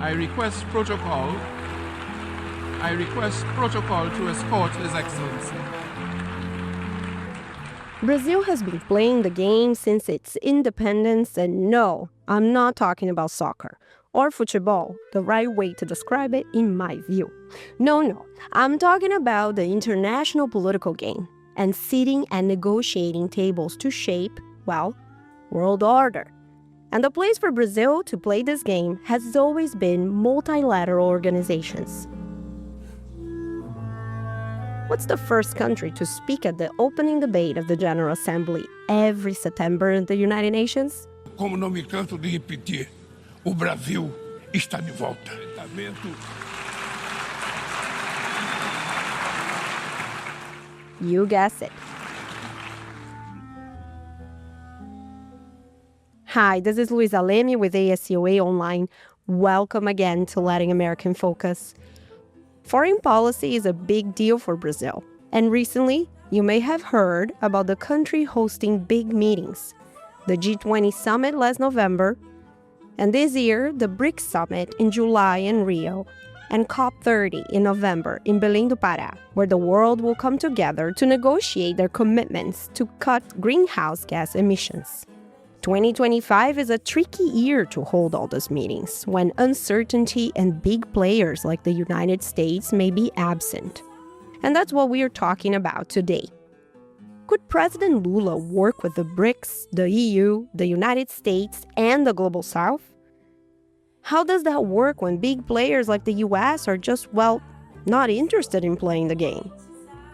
I request protocol to escort His Excellency. Brazil has been playing the game since its independence, and no, I'm not talking about soccer or football, the right way to describe it in my view. No, I'm talking about the international political game and sitting at negotiating tables to shape, well, world order. And the place for Brazil to play this game has always been multilateral organizations. What's the first country to speak at the opening debate of the General Assembly every September in the United Nations? Como não me canso de repetir, o Brasil está de volta. You guessed it. Hi, this is Luisa Leme with ASCOA Online. Welcome again to Latin American Focus. Foreign policy is a big deal for Brazil. And recently, you may have heard about the country hosting big meetings. The G20 Summit last November, and this year, the BRICS Summit in July in Rio, and COP30 in November in Belém do Pará, where the world will come together to negotiate their commitments to cut greenhouse gas emissions. 2025 is a tricky year to hold all these meetings, when uncertainty and big players like the United States may be absent. And that's what we are talking about today. Could President Lula work with the BRICS, the EU, the United States, and the Global South? How does that work when big players like the US are just, well, not interested in playing the game?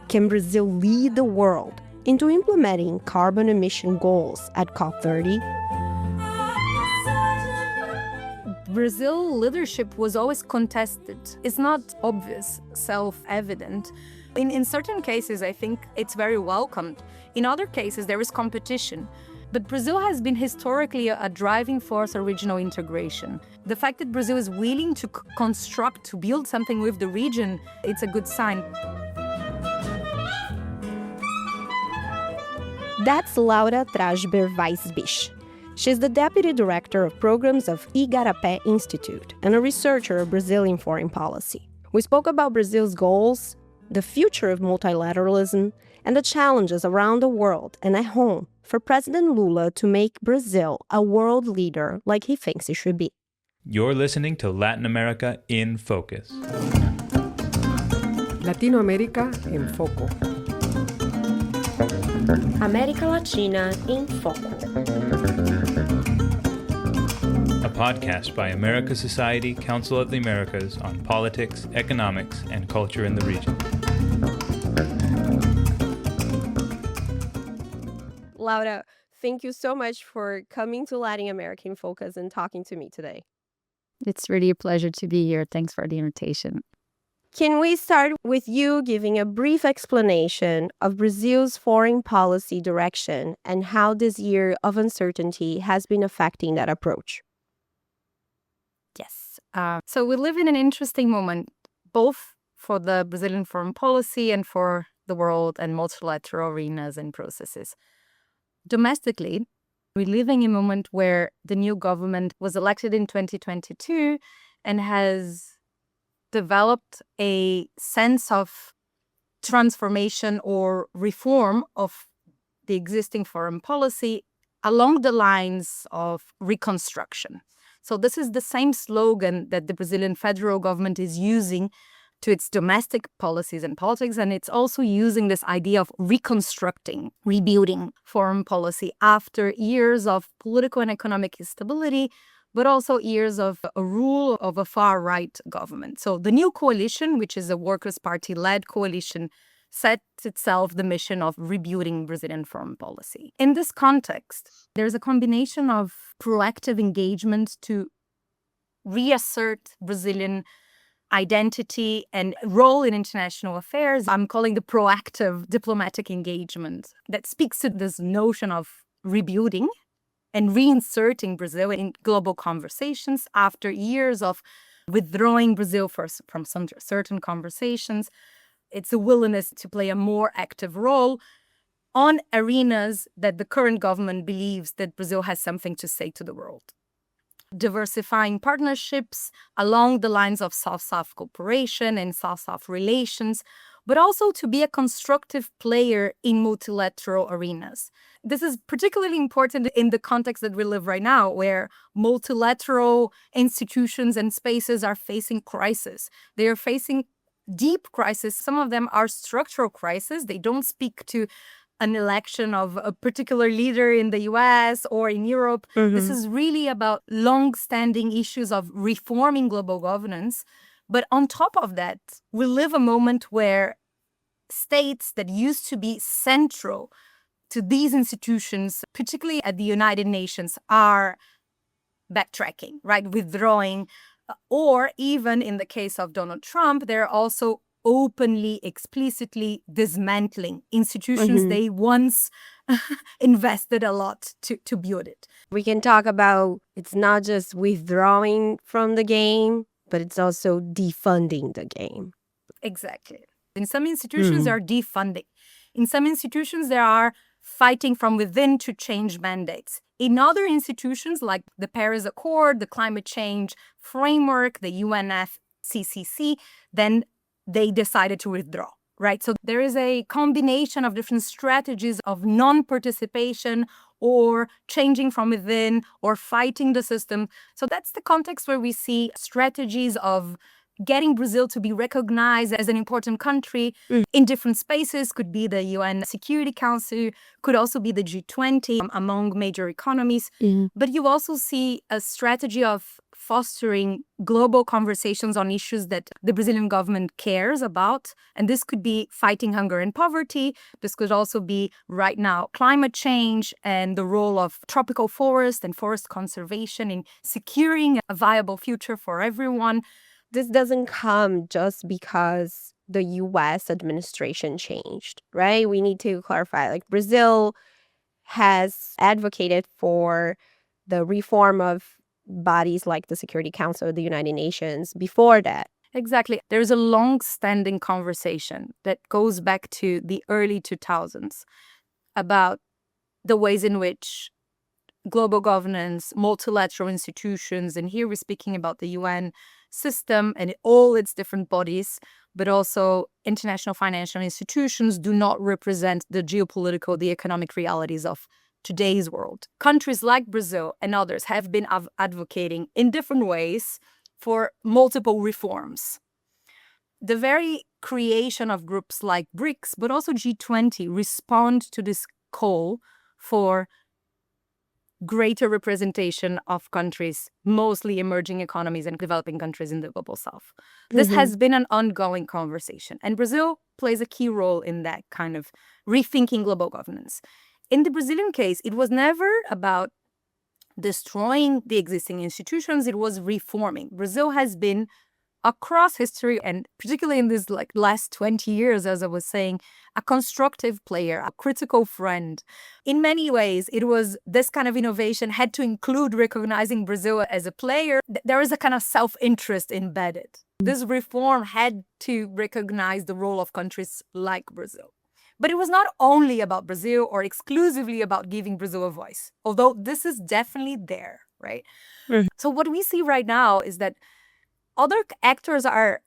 Can Brazil lead the world into implementing carbon emission goals at COP30? Brazil leadership was always contested. It's not obvious, self-evident. In certain cases, I think it's very welcomed. In other cases, there is competition. But Brazil has been historically a driving force of regional integration. The fact that Brazil is willing to construct, to build something with the region, it's a good sign. That's Laura Trajber Waisbich. She's the Deputy Director of Programs of Igarapé Institute and a researcher of Brazilian foreign policy. We spoke about Brazil's goals, the future of multilateralism, and the challenges around the world and at home for President Lula to make Brazil a world leader like he thinks it should be. You're listening to Latin America in Focus. Latinoamérica en Foco. América Latina em Foco. A podcast by America Society, Council of the Americas on politics, economics, and culture in the region. Laura, thank you so much for coming to Latin American Focus and talking to me today. It's really a pleasure to be here. Thanks for the invitation. Can we start with you giving a brief explanation of Brazil's foreign policy direction and how this year of uncertainty has been affecting that approach? Yes. So we live in an interesting moment, both for the Brazilian foreign policy and for the world and multilateral arenas and processes. Domestically, we're living in a moment where the new government was elected in 2022 and has developed a sense of transformation or reform of the existing foreign policy along the lines of reconstruction. So this is the same slogan that the Brazilian federal government is using to its domestic policies and politics, and it's also using this idea of reconstructing, rebuilding foreign policy after years of political and economic instability, but also years of a rule of a far-right government. So the new coalition, which is a Workers' Party-led coalition, sets itself the mission of rebuilding Brazilian foreign policy. In this context, there's a combination of proactive engagement to reassert Brazilian identity and role in international affairs. I'm calling the proactive diplomatic engagement that speaks to this notion of rebuilding and reinserting Brazil in global conversations after years of withdrawing Brazil from some certain conversations. It's a willingness to play a more active role on arenas that the current government believes that Brazil has something to say to the world. diversifying partnerships along the lines of South-South cooperation and South-South relations, but also to be a constructive player in multilateral arenas. This is particularly important in the context that we live right now, where multilateral institutions and spaces are facing crisis. They are facing deep crisis. Some of them are structural crises. They don't speak to an election of a particular leader in the US or in Europe. This is really about long-standing issues of reforming global governance. But on top of that, we live a moment where states that used to be central to these institutions, particularly at the United Nations, are backtracking, right? Withdrawing, or even in the case of Donald Trump, they're also openly, explicitly dismantling institutions they once invested a lot to build it. We can talk about it's not just withdrawing from the game, but it's also defunding the game. Exactly. In some institutions, there are defunding. In some institutions, there are fighting from within to change mandates. In other institutions, like the Paris Accord, the climate change framework, the UNFCCC, then they decided to withdraw, right? So there is a combination of different strategies of non-participation or changing from within or fighting the system. So that's the context where we see strategies of getting Brazil to be recognized as an important country in different spaces. Could be the UN Security Council, could also be the G20 among major economies. But you also see a strategy of fostering global conversations on issues that the Brazilian government cares about. And this could be fighting hunger and poverty. This could also be, right now, climate change and the role of tropical forest and forest conservation in securing a viable future for everyone. This doesn't come just because the US administration changed, right? We need to clarify. Like, Brazil has advocated for the reform of bodies like the Security Council of the United Nations before that. Exactly. There's a long-standing conversation that goes back to the early 2000s about the ways in which global governance, multilateral institutions, and here we're speaking about the UN system and all its different bodies, but also international financial institutions do not represent the geopolitical, the economic realities of today's world. Countries like Brazil and others have been advocating in different ways for multiple reforms. The very creation of groups like BRICS, but also G20, respond to this call for greater representation of countries, mostly emerging economies and developing countries in the global south. This has been an ongoing conversation, and Brazil plays a key role in that kind of rethinking global governance. In the Brazilian case, it was never about destroying the existing institutions, it was reforming. Brazil has been, across history, and particularly in this last 20 years, as I was saying, a constructive player, a critical friend. In many ways, it was this kind of innovation had to include recognizing Brazil as a player. There is a kind of self-interest embedded. This reform had to recognize the role of countries like Brazil. But it was not only about Brazil or exclusively about giving Brazil a voice, although this is definitely there, right? So what we see right now is that other actors are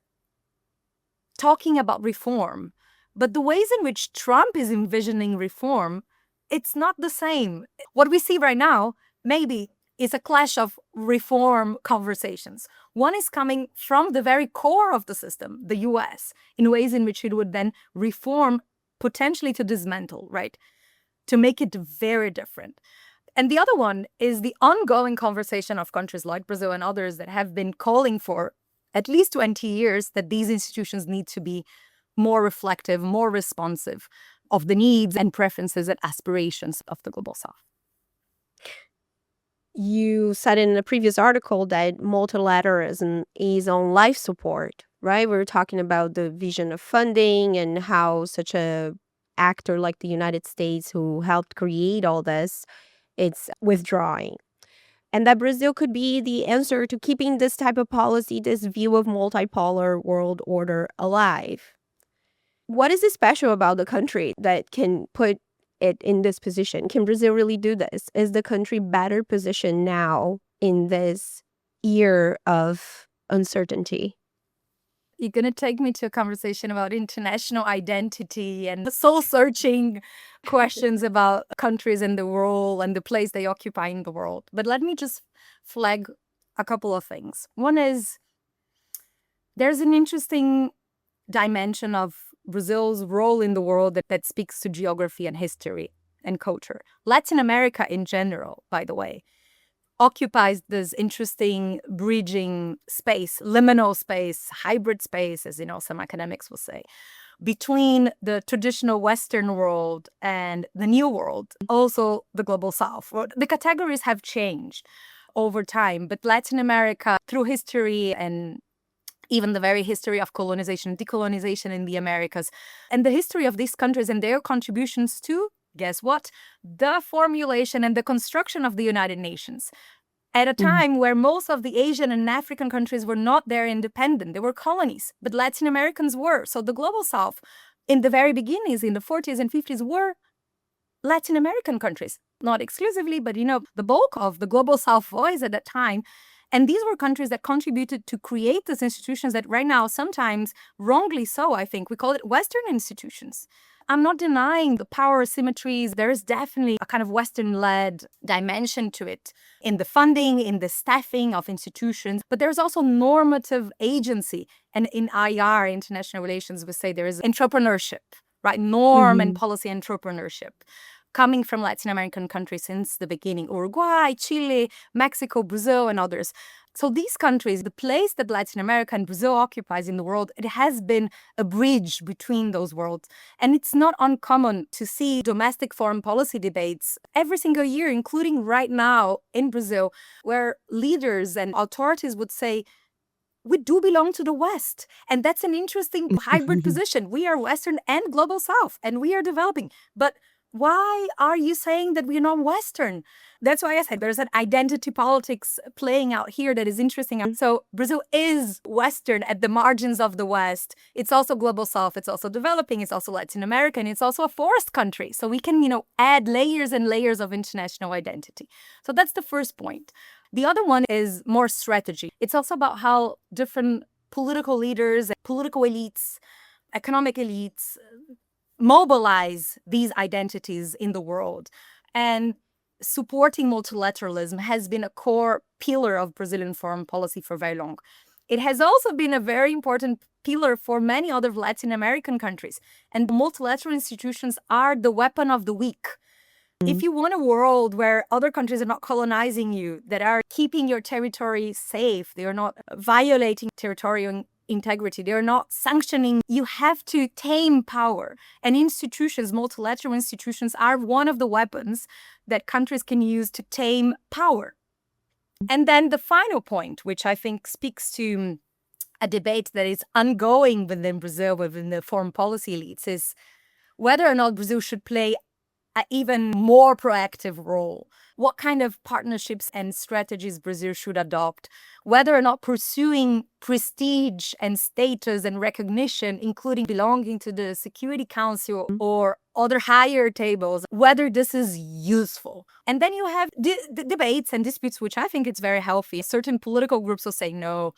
talking about reform, but the ways in which Trump is envisioning reform, it's not the same. What we see right now, maybe, is a clash of reform conversations. One is coming from the very core of the system, the US, in ways in which it would then reform, potentially to dismantle, right? To make it very different. And the other one is the ongoing conversation of countries like Brazil and others that have been calling for at least 20 years that these institutions need to be more reflective, more responsive of the needs and preferences and aspirations of the global south. You said in a previous article that multilateralism is on life support, right? We were talking about the vision of funding and how such a actor like the United States, who helped create all this, it's withdrawing. And that Brazil could be the answer to keeping this type of policy, this view of multipolar world order alive. What is it special about the country that can put it in this position? Can Brazil really do this? Is the country better positioned now in this year of uncertainty? You're going to take me to a conversation about international identity and soul-searching questions about countries in the world and the place they occupy in the world. But let me just flag a couple of things. One is there's an interesting dimension of Brazil's role in the world that speaks to geography and history and culture. Latin America in general, by the way, occupies this interesting bridging space, liminal space, hybrid space, as some academics will say, between the traditional Western world and the New World, also the Global South. Well, the categories have changed over time, but Latin America, through history and even the very history of colonization, decolonization in the Americas, and the history of these countries and their contributions to, guess what? The formulation and the construction of the United Nations. At a time where most of the Asian and African countries were not there independent, they were colonies, but Latin Americans were. So the Global South, in the very beginnings, in the 40s and 50s, were Latin American countries. Not exclusively, but the bulk of the Global South voice at that time. And these were countries that contributed to create these institutions that right now, sometimes wrongly so, I think, we call it Western institutions. I'm not denying the power asymmetries. There is definitely a kind of Western-led dimension to it in the funding, in the staffing of institutions, but there's also normative agency. And in IR, international relations, we say there is entrepreneurship, right? Norm and policy entrepreneurship coming from Latin American countries since the beginning, Uruguay, Chile, Mexico, Brazil, and others. So these countries, the place that Latin America and Brazil occupies in the world, it has been a bridge between those worlds. And it's not uncommon to see domestic foreign policy debates every single year, including right now in Brazil, where leaders and authorities would say, we do belong to the West. And that's an interesting hybrid position. We are Western and Global South, and we are developing. But why are you saying that we're not Western? That's why I said there's an identity politics playing out here that is interesting. So Brazil is Western at the margins of the West. It's also Global South. It's also developing. It's also Latin America. And it's also a forest country. So we can, add layers and layers of international identity. So that's the first point. The other one is more strategy. It's also about how different political leaders, political elites, economic elites, mobilize these identities in the world. And supporting multilateralism has been a core pillar of Brazilian foreign policy for very long. It has also been a very important pillar for many other Latin American countries. And multilateral institutions are the weapon of the weak. If you want a world where other countries are not colonizing you, that are keeping your territory safe, they are not violating territorial integrity, they're not sanctioning, you have to tame power. And institutions, multilateral institutions, are one of the weapons that countries can use to tame power. And then the final point, which I think speaks to a debate that is ongoing within Brazil, within the foreign policy elites, is whether or not Brazil should play an even more proactive role. What kind of partnerships and strategies Brazil should adopt, whether or not pursuing prestige and status and recognition, including belonging to the Security Council or other higher tables, whether this is useful. And then you have debates and disputes, which I think it's very healthy. Certain political groups will say, no,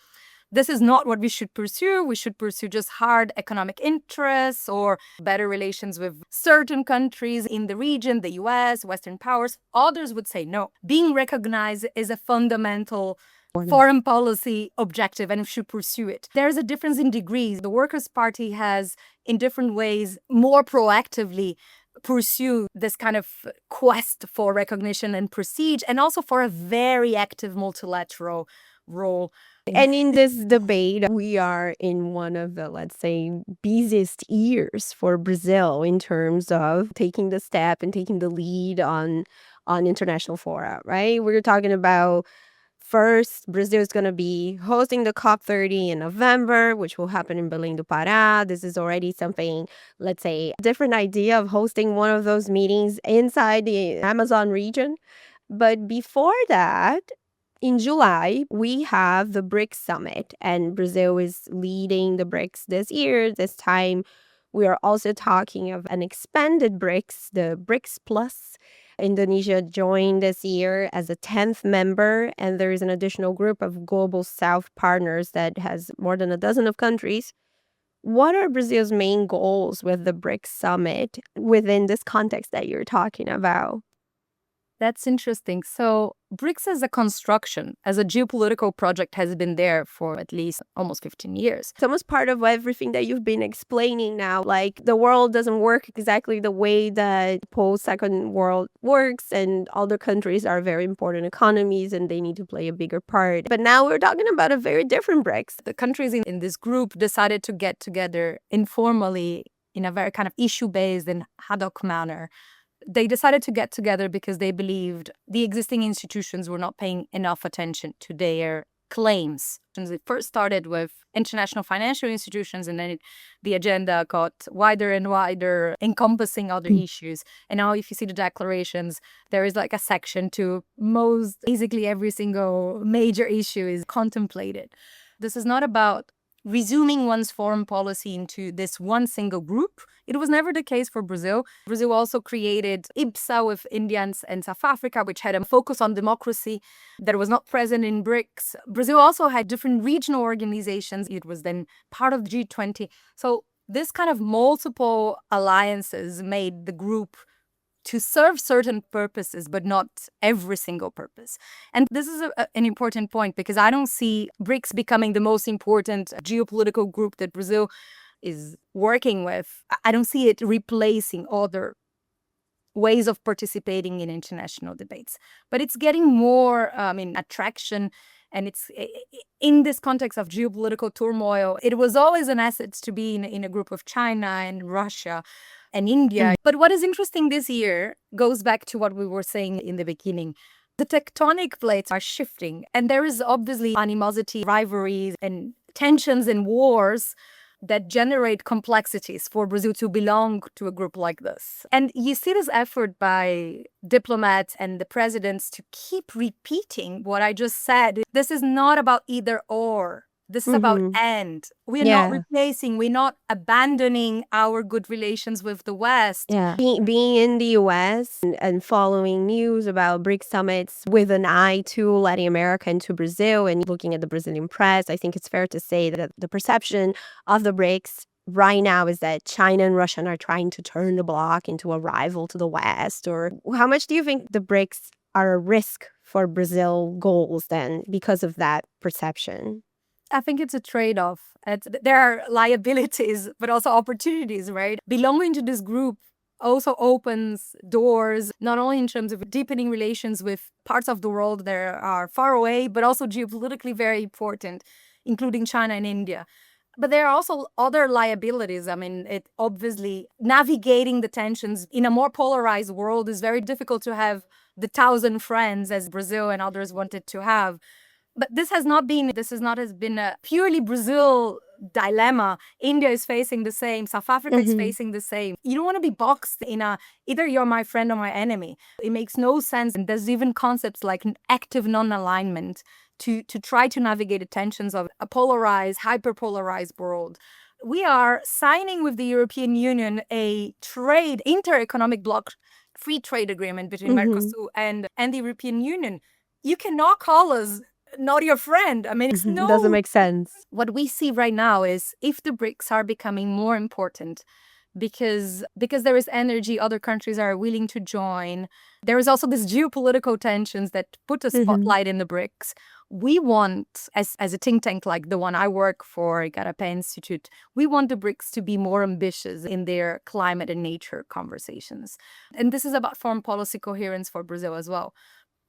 this is not what we should pursue. We should pursue just hard economic interests or better relations with certain countries in the region, the US, Western powers. Others would say no. Being recognized is a fundamental foreign policy objective and we should pursue it. There's a difference in degrees. The Workers' Party has, in different ways, more proactively pursue this kind of quest for recognition and prestige, and also for a very active multilateral role. And in this debate, we are in one of the, let's say, busiest years for Brazil in terms of taking the step and taking the lead on international fora, right? We're talking about first, Brazil is going to be hosting the COP30 in November, which will happen in Belém do Pará. This is already something, let's say, a different idea of hosting one of those meetings inside the Amazon region. But before that, in July, we have the BRICS Summit, and Brazil is leading the BRICS this year. This time, we are also talking of an expanded BRICS, the BRICS Plus, Indonesia joined this year as a 10th member, and there is an additional group of Global South partners that has more than a dozen of countries. What are Brazil's main goals with the BRICS summit within this context that you're talking about? That's interesting. So BRICS as a construction, as a geopolitical project, has been there for at least almost 15 years. It's almost part of everything that you've been explaining now. Like the world doesn't work exactly the way that post-second world works, and other countries are very important economies and they need to play a bigger part. But now we're talking about a very different BRICS. The countries in this group decided to get together informally in a very kind of issue-based and ad hoc manner. They decided to get together because they believed the existing institutions were not paying enough attention to their claims. It first started with international financial institutions, and then the agenda got wider and wider, encompassing other issues. And now if you see the declarations, there is like a section to basically every single major issue is contemplated. This is not about resuming one's foreign policy into this one single group. It was never the case for Brazil. Brazil also created IPSA with India and South Africa, which had a focus on democracy that was not present in BRICS. Brazil also had different regional organizations. It was then part of G20. So this kind of multiple alliances made the group to serve certain purposes, but not every single purpose. And this is an important point because I don't see BRICS becoming the most important geopolitical group that Brazil is working with. I don't see it replacing other ways of participating in international debates. But it's getting more attraction. And it's in this context of geopolitical turmoil, it was always an asset to be in a group of China and Russia and India. But what is interesting this year goes back to what we were saying in the beginning. The tectonic plates are shifting, and there is obviously animosity, rivalries, and tensions and wars that generate complexities for Brazil to belong to a group like this. And you see this effort by diplomats and the presidents to keep repeating what I just said. This is not about either or. This is about and. We're not replacing, we're not abandoning our good relations with the West. Yeah. Being in the US and following news about BRICS summits with an eye to Latin America and to Brazil and looking at the Brazilian press, I think it's fair to say that the perception of the BRICS right now is that China and Russia are trying to turn the bloc into a rival to the West. Or how much do you think the BRICS are a risk for Brazil goals then because of that perception? I think it's a trade-off. There are liabilities, but also opportunities, right? Belonging to this group also opens doors, not only in terms of deepening relations with parts of the world that are far away, but also geopolitically very important, including China and India. But there are also other liabilities. I mean, it obviously navigating the tensions in a more polarized world is very difficult to have the 1,000 friends as Brazil and others wanted to have. But this has not been a purely Brazil dilemma. India is facing the same. South Africa is facing the same. You don't want to be boxed in either you're my friend or my enemy. It makes no sense. And there's even concepts like active non-alignment to try to navigate the tensions of a polarized, hyper-polarized world. We are signing with the European Union a inter-economic bloc free trade agreement between Mercosur and the European Union. You cannot call us not your friend. I mean, doesn't make sense. What we see right now is if the BRICS are becoming more important because there is energy, other countries are willing to join. There is also this geopolitical tensions that put a spotlight in the BRICS. We want, as a think tank like the one I work for, Igarapé Institute, we want the BRICS to be more ambitious in their climate and nature conversations. And this is about foreign policy coherence for Brazil as well.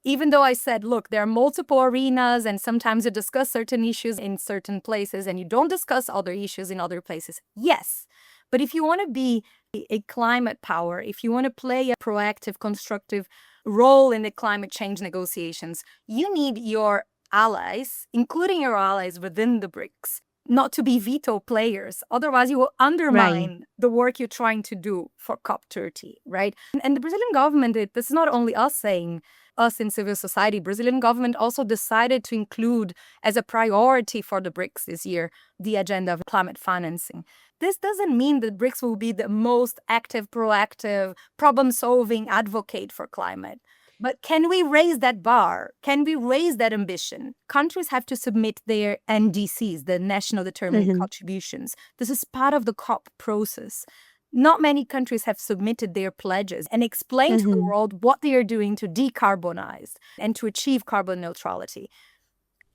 Even though I said, look, there are multiple arenas and sometimes you discuss certain issues in certain places and you don't discuss other issues in other places. Yes. But if you want to be a climate power, if you want to play a proactive, constructive role in the climate change negotiations, you need your allies, including your allies within the BRICS, not to be veto players. Otherwise, you will undermine the work you're trying to do for COP30, right? And the Brazilian government, this is not only us saying, us in civil society, Brazilian government also decided to include as a priority for the BRICS this year, the agenda of climate financing. This doesn't mean that BRICS will be the most active, proactive, problem-solving advocate for climate. But can we raise that bar? Can we raise that ambition? Countries have to submit their NDCs, the national determined contributions. This is part of the COP process. Not many countries have submitted their pledges and explained to the world what they are doing to decarbonize and to achieve carbon neutrality.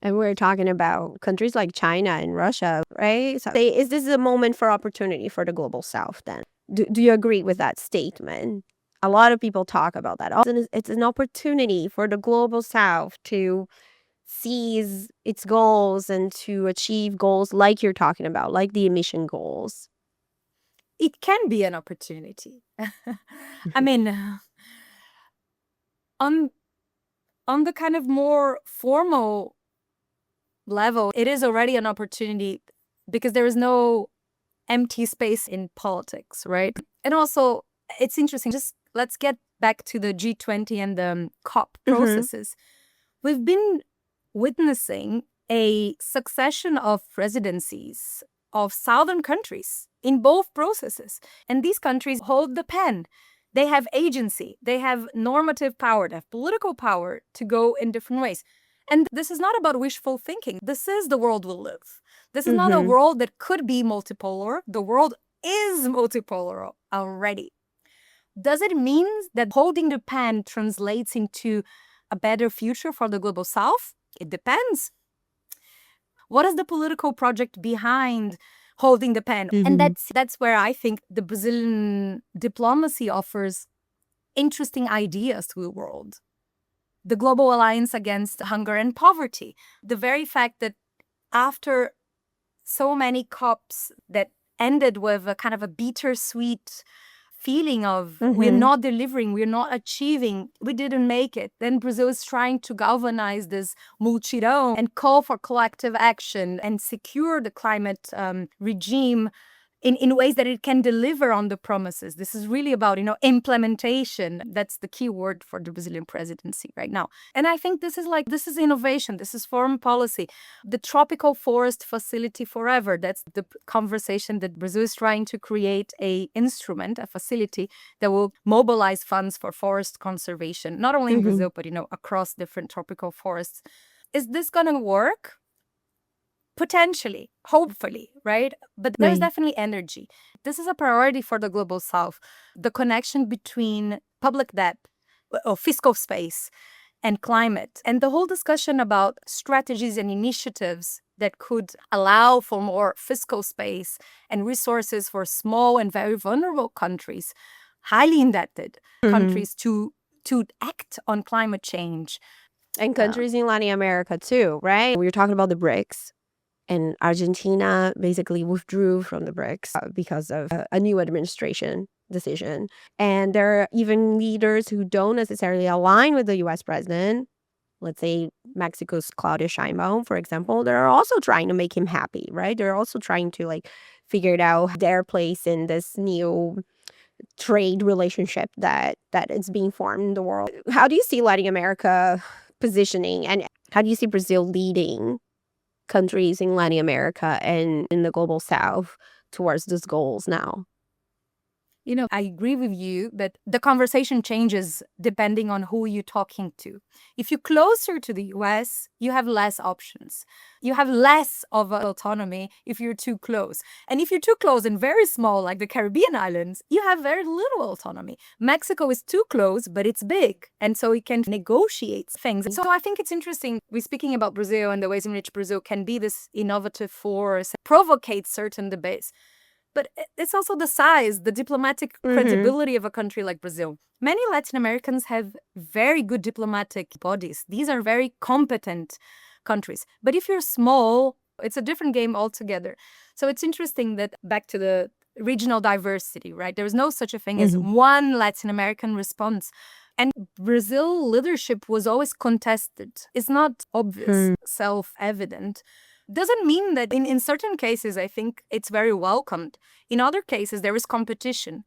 And we're talking about countries like China and Russia, right? So is this a moment for opportunity for the global south then? Do you agree with that statement? A lot of people talk about that. It's an opportunity for the global south to seize its goals and to achieve goals like you're talking about, like the emission goals. It can be an opportunity. I mean, on the kind of more formal level, it is already an opportunity because there is no empty space in politics, right? And also, it's interesting. Just let's get back to the G20 and the COP processes. We've been witnessing a succession of presidencies of southern countries in both processes. And these countries hold the pen. They have agency. They have normative power. They have political power to go in different ways. And this is not about wishful thinking. This is the world we live. This is not a world that could be multipolar. The world is multipolar already. Does it mean that holding the pen translates into a better future for the global south? It depends. What is the political project behind holding the pen? And that's where I think the Brazilian diplomacy offers interesting ideas to the world. The Global Alliance Against Hunger and Poverty. The very fact that after so many COPs that ended with a kind of a bittersweet feeling of we're not delivering, we're not achieving, we didn't make it. Then Brazil is trying to galvanize this multirão and call for collective action and secure the climate regime in ways that it can deliver on the promises. This is really about, implementation. That's the key word for the Brazilian presidency right now. And I think this is innovation. This is foreign policy. The Tropical Forest Facility Forever, that's the conversation that Brazil is trying to create a facility that will mobilize funds for forest conservation, not only in Brazil, but, across different tropical forests. Is this going to work? Potentially, hopefully, right? But there's definitely energy. This is a priority for the global south. The connection between public debt or fiscal space and climate, and the whole discussion about strategies and initiatives that could allow for more fiscal space and resources for small and very vulnerable countries, highly indebted countries to act on climate change. And countries in Latin America too, right? We were talking about the BRICS. And Argentina basically withdrew from the BRICS because of a new administration decision. And there are even leaders who don't necessarily align with the U.S. president. Let's say Mexico's Claudia Sheinbaum, for example. They're also trying to make him happy, right? They're also trying to figure out their place in this new trade relationship that is being formed in the world. How do you see Latin America positioning, and how do you see Brazil leading countries in Latin America and in the global south towards those goals now? I agree with you that the conversation changes depending on who you're talking to. If you're closer to the US, you have less options. You have less of autonomy if you're too close. And if you're too close and very small, like the Caribbean islands, you have very little autonomy. Mexico is too close, but it's big. And so it can negotiate things. So I think it's interesting. We're speaking about Brazil and the ways in which Brazil can be this innovative force, provocate certain debates. But it's also the size, the diplomatic credibility of a country like Brazil. Many Latin Americans have very good diplomatic bodies. These are very competent countries. But if you're small, it's a different game altogether. So it's interesting that back to the regional diversity, right? There is no such a thing as one Latin American response. And Brazil leadership was always contested. It's not obvious, self-evident. Doesn't mean that in certain cases, I think it's very welcomed. In other cases, there is competition.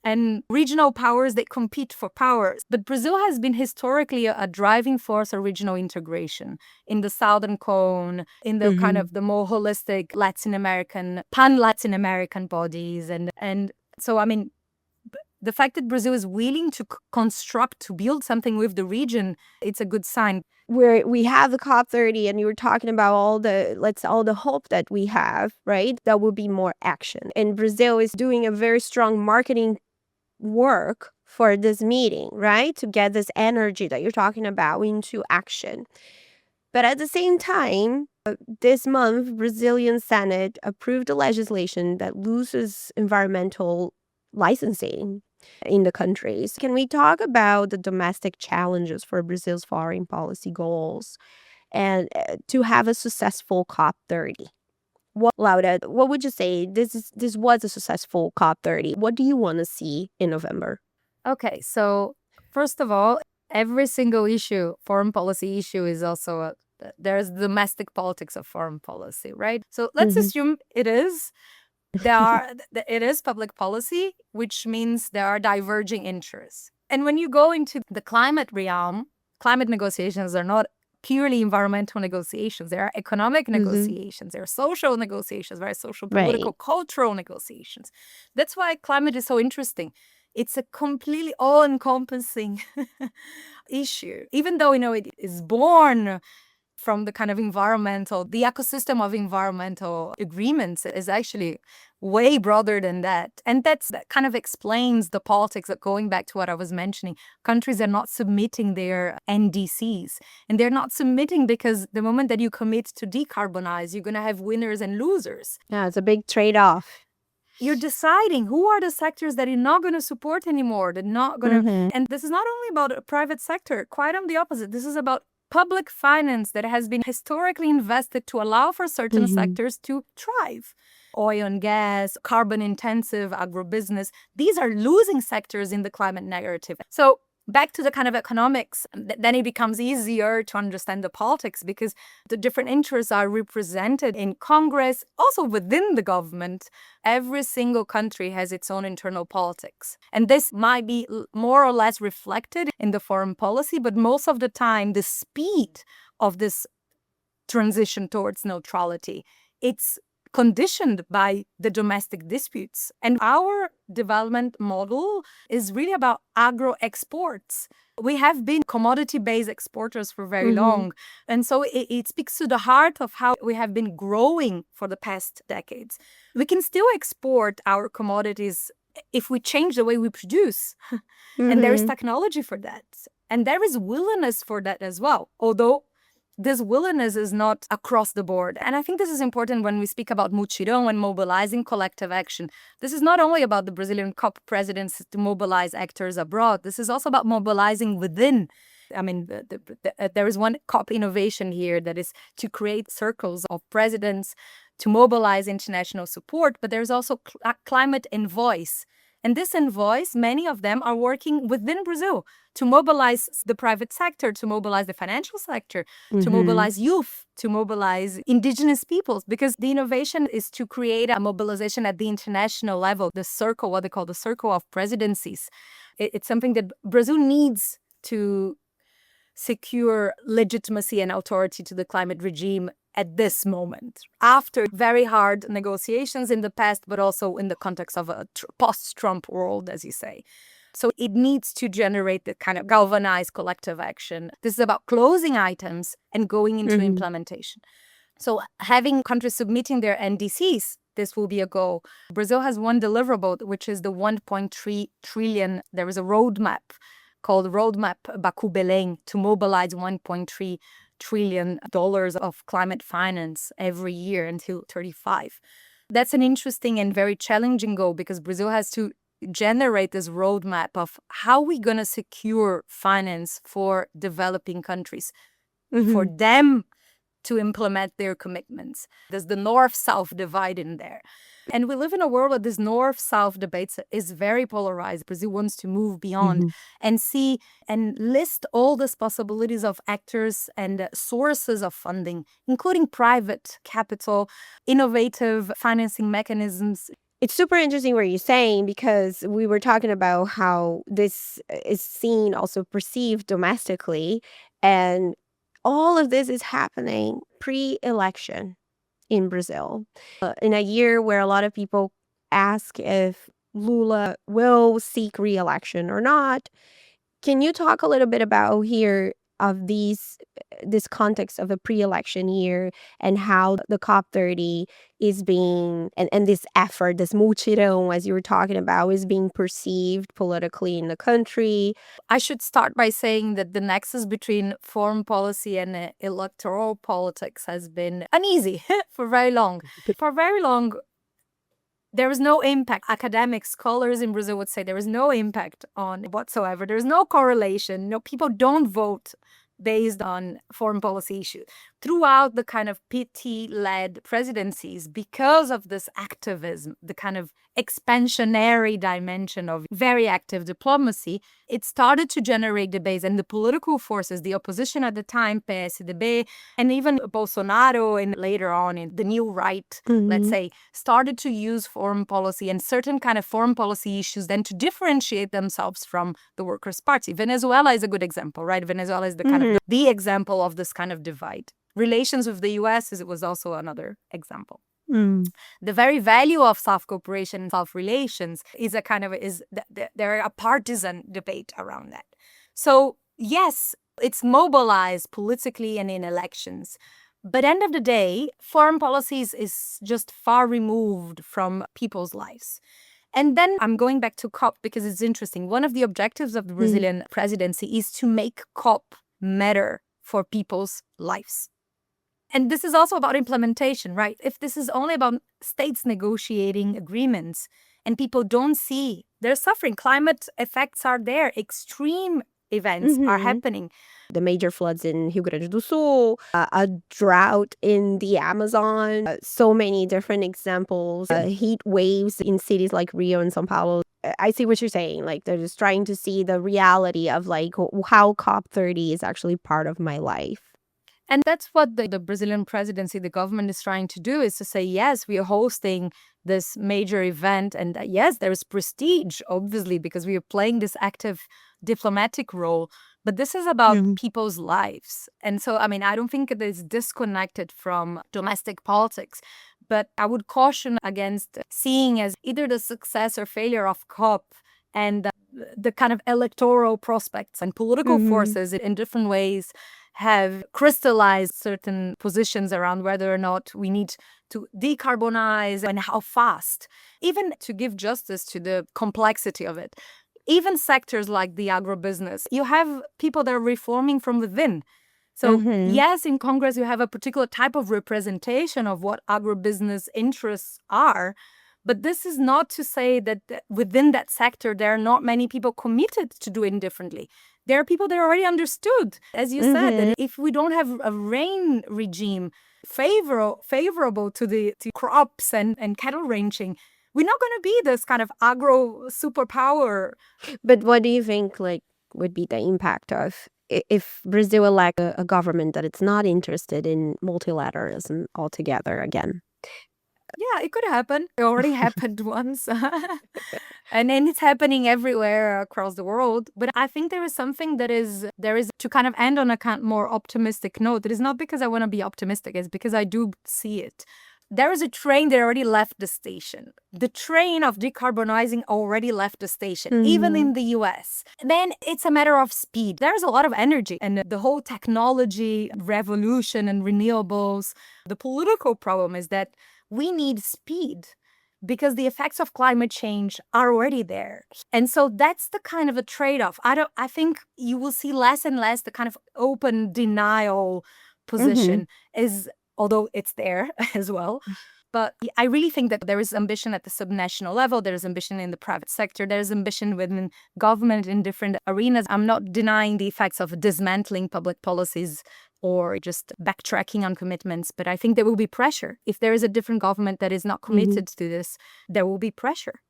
and regional powers that compete for power. But Brazil has been historically a driving force of regional integration in the Southern Cone, in the kind of the more holistic Latin American, pan-Latin American bodies. And so, I mean, the fact that Brazil is willing to construct, to build something with the region, it's a good sign. Where we have the COP30 and you were talking about all the hope that we have, right? That will be more action. And Brazil is doing a very strong marketing work for this meeting, right? To get this energy that you're talking about into action. But at the same time, this month, Brazilian Senate approved a legislation that loses environmental licensing in the countries. Can we talk about the domestic challenges for Brazil's foreign policy goals and to have a successful COP30? Laura, what would you say? This was a successful COP30. What do you want to see in November? Okay, so first of all, every single issue, foreign policy issue, is also there's domestic politics of foreign policy, right? So let's assume it is. It is public policy, which means there are diverging interests. And when you go into the climate realm, climate negotiations are not purely environmental negotiations. There are economic negotiations, there are social negotiations, very social, political, cultural negotiations. That's why climate is so interesting. It's a completely all-encompassing issue. Even though, it is born from the kind of the ecosystem of environmental agreements is actually way broader than that. And that kind of explains the politics of going back to what I was mentioning. Countries are not submitting their NDCs. And they're not submitting because the moment that you commit to decarbonize, you're going to have winners and losers. Yeah, it's a big trade-off. You're deciding who are the sectors that you're not going to support anymore. They're not going to. And this is not only about a private sector, quite on the opposite. This is about public finance that has been historically invested to allow for certain sectors to thrive. Oil and gas, carbon-intensive agribusiness, these are losing sectors in the climate narrative. So back to the kind of economics, then it becomes easier to understand the politics because the different interests are represented in Congress, also within the government. Every single country has its own internal politics. And this might be more or less reflected in the foreign policy, but most of the time, the speed of this transition towards neutrality, it's conditioned by the domestic disputes. And our development model is really about agro exports. We have been commodity-based exporters for very long. And so it speaks to the heart of how we have been growing for the past decades. We can still export our commodities if we change the way we produce. And there is technology for that. And there is willingness for that as well. Although this willingness is not across the board. And I think this is important when we speak about mutirão and mobilizing collective action. This is not only about the Brazilian COP presidents to mobilize actors abroad. This is also about mobilizing within. I mean, there is one COP innovation here that is to create circles of presidents to mobilize international support, but there's also climate envoys. And this envoys, many of them are working within Brazil to mobilize the private sector, to mobilize the financial sector, to mobilize youth, to mobilize indigenous peoples, because the innovation is to create a mobilization at the international level, the circle, what they call the circle of presidencies. It's something that Brazil needs to secure legitimacy and authority to the climate regime at this moment, after very hard negotiations in the past, but also in the context of a post-Trump world, as you say. So it needs to generate the kind of galvanized collective action. This is about closing items and going into implementation. So having countries submitting their NDCs, this will be a goal. Brazil has one deliverable, which is the 1.3 trillion. There is a roadmap called Roadmap Baku-Belém to mobilize $1.3 trillion of climate finance every year until 35. That's an interesting and very challenging goal because Brazil has to generate this roadmap of how we're going to secure finance for developing countries, for them to implement their commitments. There's the North-South divide in there. And we live in a world where this North-South debate is very polarized. Brazil wants to move beyond and see and list all these possibilities of actors and sources of funding, including private capital, innovative financing mechanisms. It's super interesting what you're saying, because we were talking about how this is seen, also perceived domestically. And all of this is happening pre-election in Brazil. In a year where a lot of people ask if Lula will seek re-election or not. Can you talk a little bit about here of this context of a pre-election year, and how the COP30 is being, and this effort, this multirão, as you were talking about, is being perceived politically in the country? I should start by saying that the nexus between foreign policy and electoral politics has been uneasy for very long. For very long, there is no impact. Academic scholars in Brazil would say there is no impact on whatsoever. There is no correlation. No, people don't vote based on foreign policy issues. Throughout the kind of PT-led presidencies, because of this activism, the kind of expansionary dimension of very active diplomacy, it started to generate debates. And the political forces, the opposition at the time, PSDB, and even Bolsonaro, and later on in the new right, let's say, started to use foreign policy and certain kind of foreign policy issues then to differentiate themselves from the Workers' Party. Venezuela is a good example, right? Venezuela is the kind of the example of this kind of divide. Relations with the US was also another example. The very value of soft cooperation and soft relations is there a partisan debate around that. So yes, it's mobilized politically and in elections. But end of the day, foreign policies is just far removed from people's lives. And then I'm going back to COP because it's interesting. One of the objectives of the Brazilian presidency is to make COP matter for people's lives. And this is also about implementation, right? If this is only about states negotiating agreements and people don't see they're suffering, climate effects are there, extreme events are happening. The major floods in Rio Grande do Sul, a drought in the Amazon, so many different examples, heat waves in cities like Rio and São Paulo. I see what you're saying. Like, they're just trying to see the reality of like how COP30 is actually part of my life. And that's what the Brazilian presidency, the government is trying to do, is to say, yes, we are hosting this major event. And yes, there is prestige, obviously, because we are playing this active diplomatic role. But this is about people's lives. And so, I mean, I don't think it is disconnected from domestic politics. But I would caution against seeing as either the success or failure of COP and the kind of electoral prospects and political forces in different ways have crystallized certain positions around whether or not we need to decarbonize and how fast. Even to give justice to the complexity of it, even sectors like the agribusiness, you have people that are reforming from within. So yes, in Congress, you have a particular type of representation of what agribusiness interests are. But this is not to say that within that sector, there are not many people committed to doing differently. There are people that already understood, as you said, that if we don't have a rain regime favorable to crops and cattle ranching, we're not going to be this kind of agro superpower. But what do you think would be the impact of if Brazil elect a government that it's not interested in multilateralism altogether again? Yeah, it could happen. It already happened once. And then it's happening everywhere across the world. But I think there is something there is to kind of end on a kind of more optimistic note. It is not because I want to be optimistic. It's because I do see it. There is a train that already left the station. The train of decarbonizing already left the station, even in the US. Then it's a matter of speed. There's a lot of energy and the whole technology revolution and renewables. The political problem is that we need speed because the effects of climate change are already there. And so that's the kind of a trade-off. I think you will see less and less the kind of open denial position although it's there as well. But I really think that there is ambition at the subnational level. There is ambition in the private sector. There is ambition within government in different arenas. I'm not denying the effects of dismantling public policies or just backtracking on commitments. But I think there will be pressure. If there is a different government that is not committed to this, there will be pressure.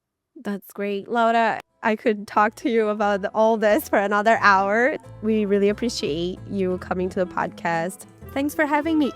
That's great. Laura, I could talk to you about all this for another hour. We really appreciate you coming to the podcast. Thanks for having me.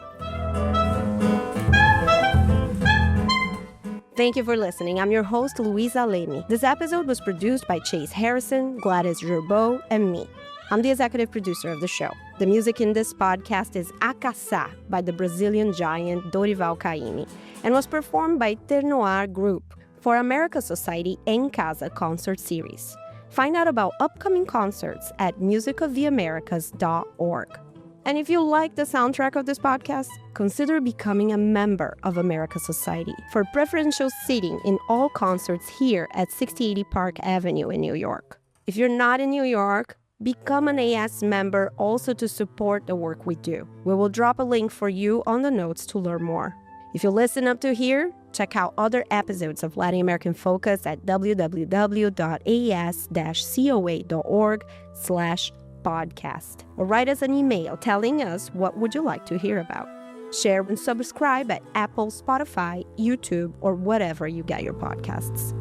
Thank you for listening. I'm your host, Luisa Leme. This episode was produced by Chase Harrison, Gladys Gerbeau, and me. I'm the executive producer of the show. The music in this podcast is Acaçá by the Brazilian giant Dorival Caymmi and was performed by Ternoir Group for America Society Em Casa concert series. Find out about upcoming concerts at musicoftheamericas.org. And if you like the soundtrack of this podcast, consider becoming a member of America Society for preferential seating in all concerts here at 6080 Park Avenue in New York. If you're not in New York, become an AS member also to support the work we do. We will drop a link for you on the notes to learn more. If you listen up to here, check out other episodes of Latin American Focus at www.as-coa.org/podcast, or write us an email telling us what would you like to hear about. Share and subscribe at Apple, Spotify, YouTube, or whatever you get your podcasts.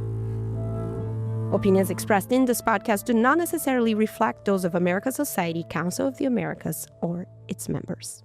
Opinions expressed in this podcast do not necessarily reflect those of America Society, Council of the Americas, or its members.